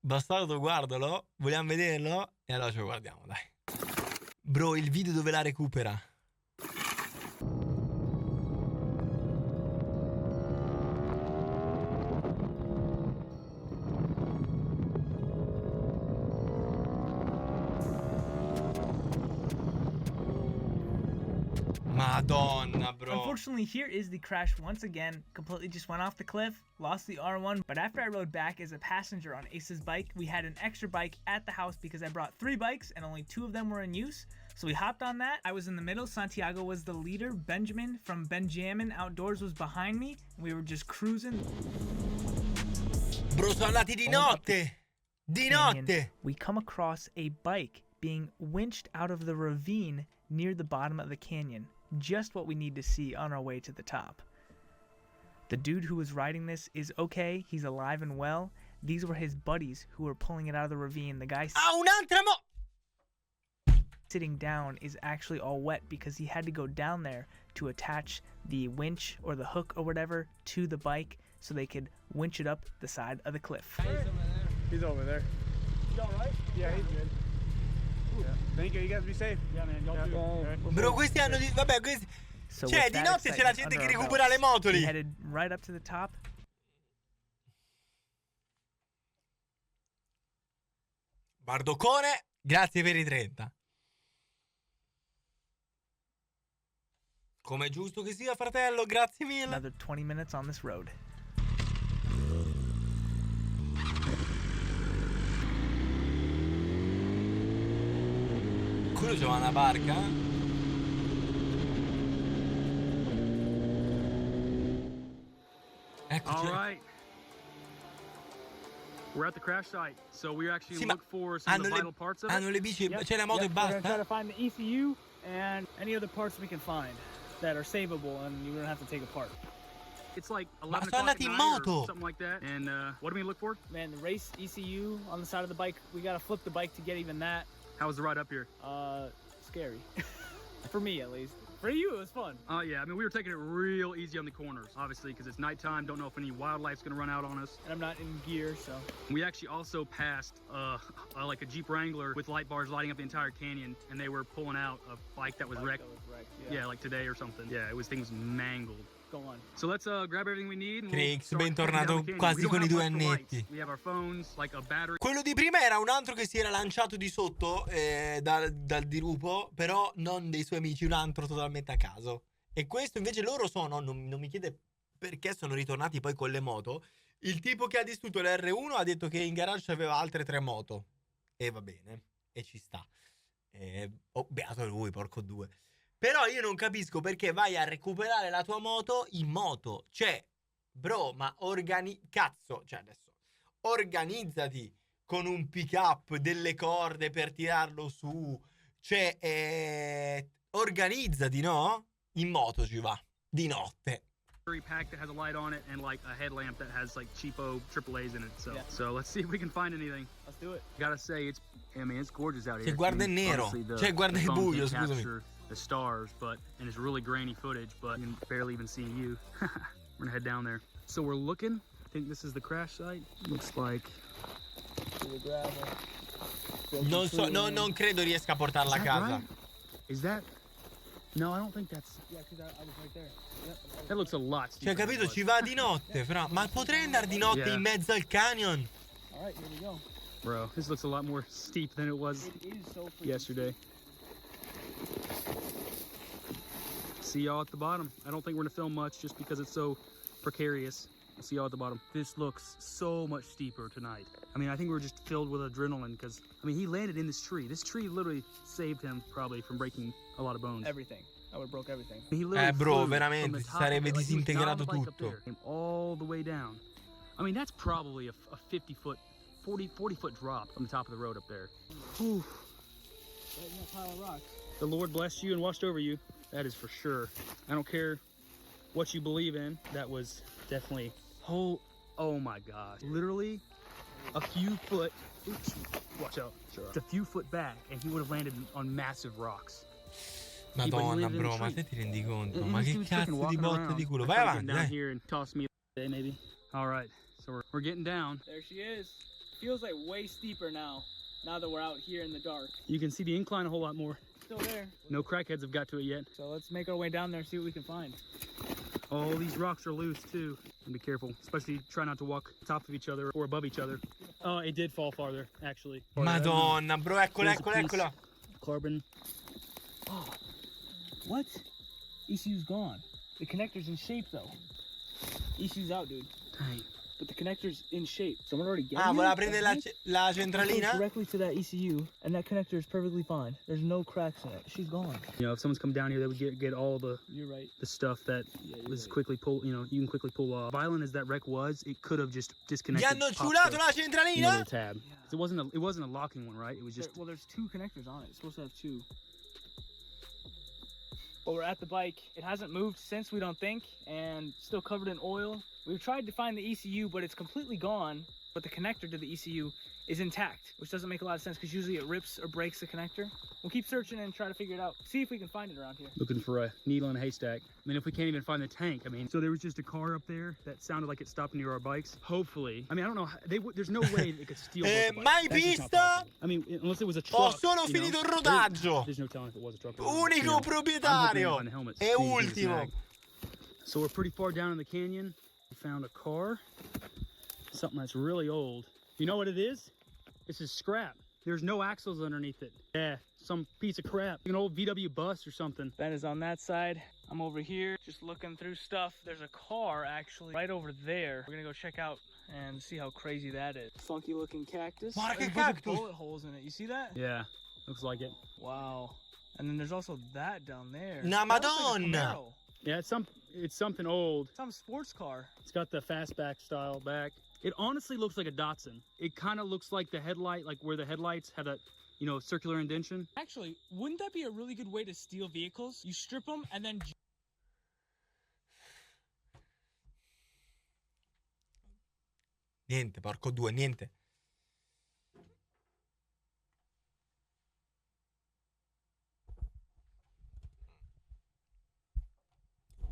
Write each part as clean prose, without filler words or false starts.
Bastardo, guardalo. Vogliamo vederlo? E allora ce lo guardiamo, dai. Bro, il video dove la recupera. Madonna, bro. Unfortunately, here is the crash once again. Completely just went off the cliff, lost the R1. But after I rode back as a passenger on Ace's bike, we had an extra bike at the house because I brought 3 bikes and only 2 of them were in use. So we hopped on that. I was in the middle. Santiago was the leader. Benjamin from Benjamin Outdoors was behind me. We were just cruising. Bro, sono andati di notte. Di notte. We come across a bike being winched out of the ravine near the bottom of the canyon. Just what we need to see on our way to the top. The dude who was riding this is okay. He's alive and well. These were his buddies who were pulling it out of the ravine. The guy sitting down is actually all wet because he had to go down there to attach the winch or the hook or whatever to the bike so they could winch it up the side of the cliff. He's over there. You all right? Yeah, he's good. Yeah. Thank you. You guys be safe. Yeah, man. Y'all too. Okay. Bro, questi hanno di... Vabbè, questi... Cioè, di notte c'è la gente che recupera le moto lì. We headed right up to the top. Bardocone, grazie per i 30. Come è giusto che sia, fratello, grazie mille. Another 20 minutes on this road. Quello c'è una barca. Eccoci. All right. We're at the crash site, so we're actually look for some of the vital parts of it. Hanno le bici, c'è la moto e We're gonna basta. try to find the ECU and any other parts we can find that are savable and you don't have to take apart. It's like 11 sono o'clock at andati in night moto. or something like that. And what do we look for? Man, the race ECU on the side of the bike. We gotta flip the bike to get even that. How was the ride up here? Scary. For me, at least. For you, it was fun. Oh, yeah. I mean, we were taking it real easy on the corners, obviously, because it's nighttime. Don't know if any wildlife's going to run out on us. And I'm not in gear, so. We actually also passed like a Jeep Wrangler with light bars lighting up the entire canyon, and they were pulling out a bike that was wrecked. Yeah, like today or something. Yeah, things mangled. Go on. So let's grab everything we need. Crix, bentornato quasi con i 2 annetti. We have our phones, like a battery. Quello di prima era un altro che si era lanciato di sotto dal Dirupo, però non dei suoi amici, un altro totalmente a caso. E questo invece loro sono, non mi chiede perché sono ritornati poi con le moto. Il tipo che ha distrutto l'R1 ha detto che in garage aveva altre 3 moto. E va bene, e ci sta. Beato lui, porco due. Però io non capisco perché vai a recuperare la tua moto in moto. Cioè, bro, ma cazzo, cioè adesso organizzati con un pick up, delle corde per tirarlo su. Cioè, organizzati, no? In moto ci va, di notte. Pack that has a light on it and like a headlamp that has like cheapo AAAs in it. So let's see if we can find anything. Let's do it. Gotta say, it's gorgeous out here. Cioè, guarda il nero. Cioè, guarda il buio, scusami. The stars, and it's really grainy footage, but you can barely even see you. We're gonna head down there. So we're looking. I think this is the crash site. Looks like. Non so, non credo riesca a portarla a casa. Right? Is that? No, I don't think that's. Yeah, because I was right there. Yep. That looks a lot steeper. Cioè, capito? Ci va di notte, fra. Ma potrei andare di notte in mezzo al canyon? All right, here we go. Bro, this looks a lot more steep than it was yesterday. See y'all at the bottom. I don't think we're gonna film much just because it's so precarious. I'll see y'all at the bottom. This looks so much steeper tonight. I mean, I think we're just filled with adrenaline because, I mean, he landed in this tree. This tree literally saved him probably from breaking a lot of bones. Everything. I would have broke everything. He literally bro, flew veramente, si sarebbe disintegrato tutto. Came all the way down. I mean, that's probably a 50-foot, 40-foot drop from the top of the road up there. Whew. Right in that pile of rocks. The Lord blessed you and watched over you. That is for sure. I don't care what you believe in. That was definitely oh my gosh. Literally a few foot. Oops, watch out. Sure. It's a few foot back and he would have landed on massive rocks. Madonna, bro, ma te ti rendi conto? Ma che cazzo di botte di culo? Vai avanti, down here and toss me maybe. All right. So we're getting down. There she is. Feels like way steeper now that we're out here in the dark. You can see the incline a whole lot more. Still there. No crackheads have got to it yet. So let's make our way down there and see what we can find. All these rocks are loose too. And be careful, especially try not to walk on top of each other or above each other. Oh, it did fall farther, actually. Madonna, bro, eccola, There's a eccola, piece. eccola. Carbon. Oh, what? ECU's gone. The connector's in shape though. ECU's out, dude. Dang. But the connector's in shape. Someone already got Ah, it. voleva prendere la It goes centralina? directly to that ECU, and that connector is perfectly fine. There's no cracks in it. She's gone. You know, if someone's come down here, they would get all the You're right. stuff that was quickly pulled. You know, you can quickly pull off. Violent as that wreck was, it could have just Gli disconnected. hanno popped ciulato the- la centralina? another tab. It wasn't a locking one, right? It was just. Well, there's two connectors on it. It's supposed to have two. But we're at the bike. It hasn't moved since, we don't think, and still covered in oil. We've tried to find the ECU, but it's completely gone. But the connector to the ECU is intact, which doesn't make a lot of sense because usually it rips or breaks the connector. We'll keep searching and try to figure it out. See if we can find it around here. Looking for a needle in a haystack. I mean, if we can't even find the tank, I mean, so there was just a car up there that sounded like it stopped near our bikes. Hopefully, I mean, I don't know. There's no way they could steal. both the Mai bikes. That's just not vista? possible. I mean, unless it was a truck. Ho solo you know, finito il there- rodaggio. There's no telling if it was a truck. Unico proprietario. E ultimo. So we're pretty far down in the canyon. We found a car. Something that's really old. You know what it is? This is scrap. There's no axles underneath it. Yeah, some piece of crap. An old VW bus or something. Ben is on that side. I'm over here just looking through stuff. There's a car actually right over there. We're gonna go check out and see how crazy that is. Funky looking cactus. Guarda There's che a bunch of cactus. bullet holes in it. You see that? Yeah, looks like it. Wow. And then there's also that down there. Una That looks like a Madonna. Camaro. Yeah, it's something old. Some sports car. It's got the fastback style back. It honestly looks like a Datsun. It kind of looks like the headlight, like where the headlights have that, you know, circular indentation. Actually, wouldn't that be a really good way to steal vehicles? You strip them and then Niente, porco due, niente.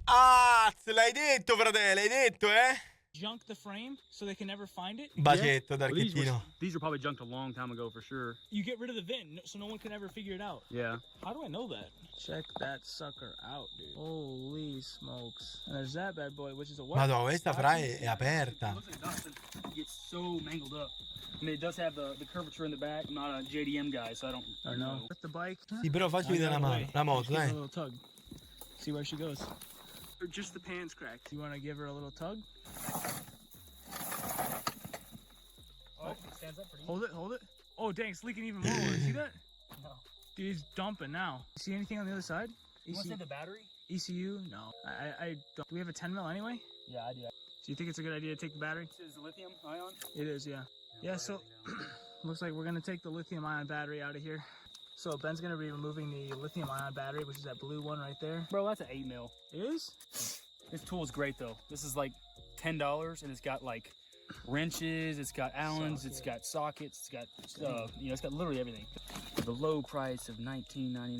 Ah, l'hai detto, fratello, l'hai detto, eh? junk the frame so they can never find it. Bacetto, Well, d'archettino. these were probably junked a long time ago for sure. You get rid of the VIN so no one can ever figure it out. Yeah. How do I know that? Check that sucker out, dude. Holy smokes. And there's that bad boy, which is a what? Madonna, questa fra è aperta. It looks like Dustin. It gets so mangled up. I mean, it does have the curvature in the back. I'm not a JDM guy, so I don't know. With the bike. Sì, però facci vedere la moto, Give her dai. a little tug. See where she goes. Or just the pan's cracked. You want to give her a little tug? Oh, stands up pretty. Hold it, hold it. Oh, dang, it's leaking even more. See that? No. Dude, he's dumping now. See anything on the other side? You want to say the battery? ECU? No. I don't. Do we have a 10 mil anyway? Yeah, I do. Do you think it's a good idea to take the battery? This is lithium ion? It is, yeah. Yeah, so looks like we're gonna take the lithium ion battery out of here. So Ben's gonna be removing the lithium ion battery, which is that blue one right there. Bro, that's an 8 mil. It is? This tool is great though. This is like $10 and it's got like wrenches, it's got Allens, it's got sockets, it's got it's got literally everything. For the low price of $19.99.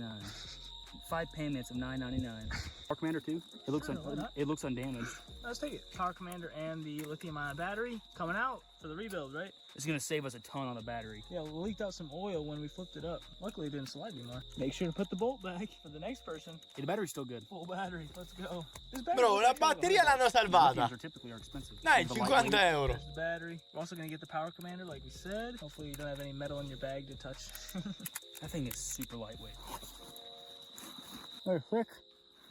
5 payments of $9.99. Power Commander too. It looks undamaged. Let's take it. Power Commander and the lithium ion battery coming out for the rebuild, right? It's gonna save us a ton on the battery. Yeah, we leaked out some oil when we flipped it up. Luckily it didn't slide anymore. Make sure to put the bolt back for the next person. Hey, the battery's still good. Full battery, let's go. This battery Bro, looks la like a batteria little- l'hanno salvata. Lithiums are typically expensive. Dai, The 50 lightweight. euro. There's the battery. We're also gonna get the Power Commander like we said. Hopefully you don't have any metal in your bag to touch. That thing is super lightweight. Hey, Rick.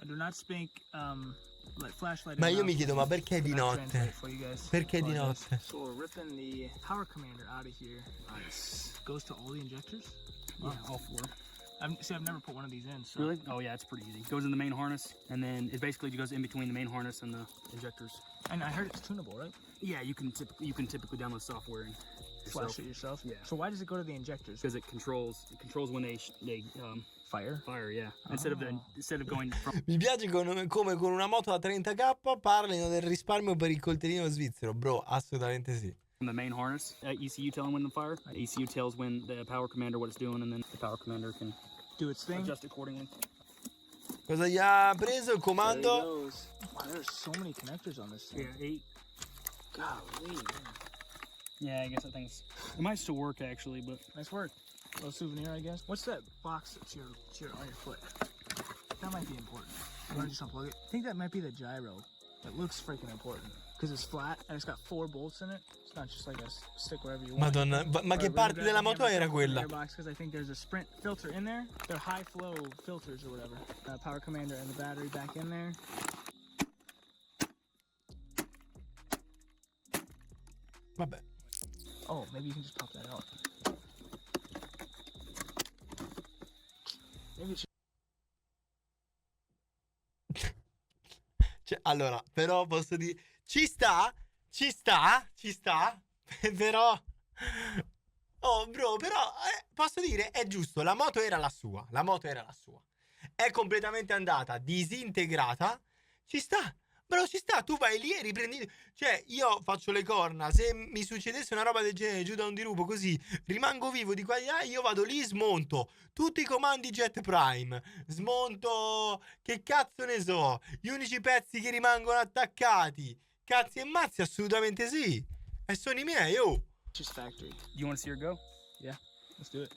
I do not speak like flashlight. Ma in io mi mouth. chiedo, ma perché di Cannot translate notte? for you guys. Perché di Apologize. notte? So we're ripping the Power Commander out of here. Nice. Goes to all the injectors. Yeah, all 4. I've never put one of these in. So. Really? Oh yeah, it's pretty easy. Goes in the main harness, and then it basically goes in between the main harness and the injectors. And I heard it's tunable, right? Yeah, you can typically download software and Flash it yourself. Yeah. So why does it go to the injectors? because it controls when they Fire. fire. Yeah. Instead of going from Mi piace come con una moto da 30k parlino del risparmio per il coltellino svizzero. Bro, assolutamente sì. the main harness, ECU telling when to fire. ECU tells when the Power Commander what it's doing, and then the Power Commander can Do its thing. adjust accordingly. Cosa gli ha preso il There it comando? goes. Wow, there's so many connectors on this thing. Yeah, 8. Golly, man. Yeah, I guess that thing's... It might still work, actually, but... Nice work. A little souvenir, I guess. What's that box that's on your foot? That might be important. You want to just unplug it? I think that might be the gyro. It looks freaking important. Because it's flat and it's got 4 bolts in it. It's not just like a stick wherever you want. Madonna, ma che parte della moto era quella? Because I think there's a sprint filter in there. They're high flow filters or whatever. Power commander and the battery back in there. Vabbè. Oh, maybe you can just pop that out. Maybe it's... Cioè, allora, però posso dire... Ci sta, però... Oh, bro, però posso dire, è giusto, la moto era la sua. È completamente andata disintegrata. Ci sta, bro, ci sta. Tu vai lì e riprendi... Cioè, io faccio le corna. Se mi succedesse una roba del genere giù da un dirupo così, rimango vivo di qua di là, io vado lì, smonto tutti i comandi Jet Prime, smonto... Che cazzo ne so, gli unici pezzi che rimangono attaccati... Cazzi e mazzi, assolutamente sì. E sono i miei, oh. Just factory. You want to see her go? Yeah, let's do it.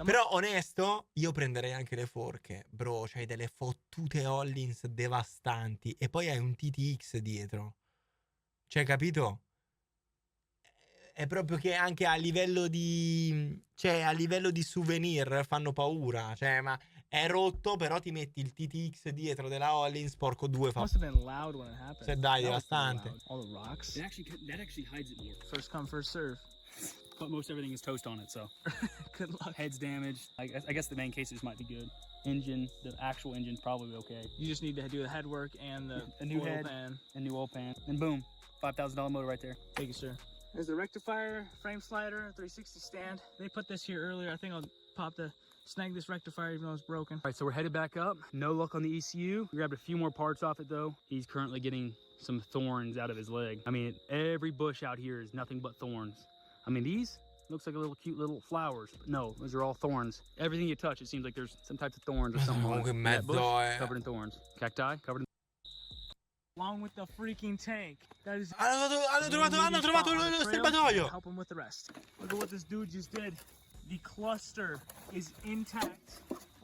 Però onesto, io prenderei anche le forche. Bro, c'hai delle fottute Hollins devastanti. E poi hai un TTX dietro. Cioè, capito? È proprio che anche a livello di... Cioè, a livello di souvenir fanno paura. Cioè, ma... È rotto, però ti metti il TTX dietro della Hollins, porco due fa. Must have been loud when it happened. Cioè, dai, devastante. All the rocks. That actually hides it more. First come, first serve. But most everything is toast on it, so... Good luck. Head's damaged. I guess the main cases might be good. Engine, the actual engine's probably okay. You just need to do the head work and the A new oil head. pan. A new oil pan. And boom, $5,000 motor right there. Thank you, sir. There's the rectifier, frame slider, 360 stand. They put this here earlier. I think I'll snag this rectifier even though it's broken. All right, so we're headed back up. No luck on the ECU. We grabbed a few more parts off it though. He's currently getting some thorns out of his leg. I mean, every bush out here is nothing but thorns. I mean, these looks like a little cute little flowers, but no, those are all thorns. Everything you touch, it seems like there's some types of thorns or something. Comunque in That bush, mezzo covered in thorns. Cacti covered in... Along with the freaking tank. That is... Hanno trovato lo serbatoio. Help him with the rest. Look at what this dude just did. The cluster is intact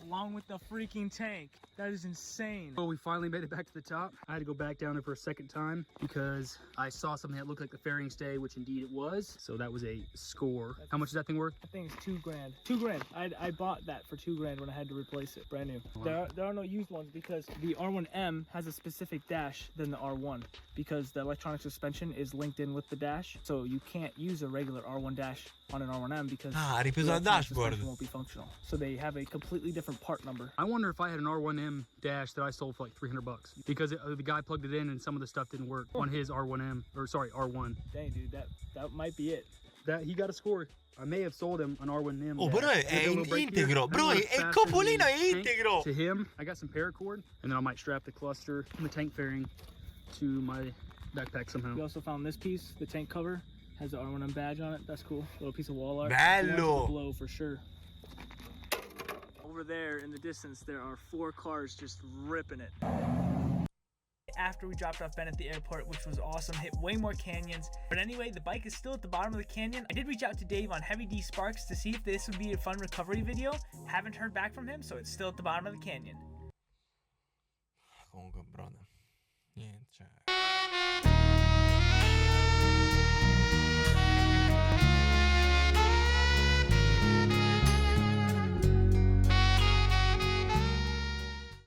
along with the freaking tank. That is insane. Oh, we finally made it back to the top. I had to go back down there for a second time because I saw something that looked like the fairing stay, which indeed it was. So that was a score. How much is that thing worth? I think it's $2 grand. $2 grand. I bought that for $2 grand when I had to replace it, brand new. Wow. There are no used ones because the R1M has a specific dash than the R1 because the electronic suspension is linked in with the dash. So you can't use a regular R1 dash on an R1M because Ah, ripreso the dal electronic dashboard. suspension won't be functional. So they have a completely different part number. I wonder if I had an R1M dash that I sold for like $300 because the guy plugged it in and some of the stuff didn't work on his R1M, or sorry, R1. Dang, dude, that might be it. That he got a score. I may have sold him an R1M. Oh, però dash. è Maybe a little break here. integro. I don't Bro, know if il faster copolino the è tank integro. To him, I got some paracord, and then I might strap the cluster and the tank fairing to my backpack somehow. We also found this piece, the tank cover, has the R1M badge on it. That's cool. Little piece of wall art. Bello. Blow for sure. Over there in the distance, there are 4 cars just ripping it. After we dropped off Ben at the airport, which was awesome, hit way more canyons. But anyway, the bike is still at the bottom of the canyon. I did reach out to Dave on Heavy D Sparks to see if this would be a fun recovery video. Haven't heard back from him, so it's still at the bottom of the canyon. Comunque, brother.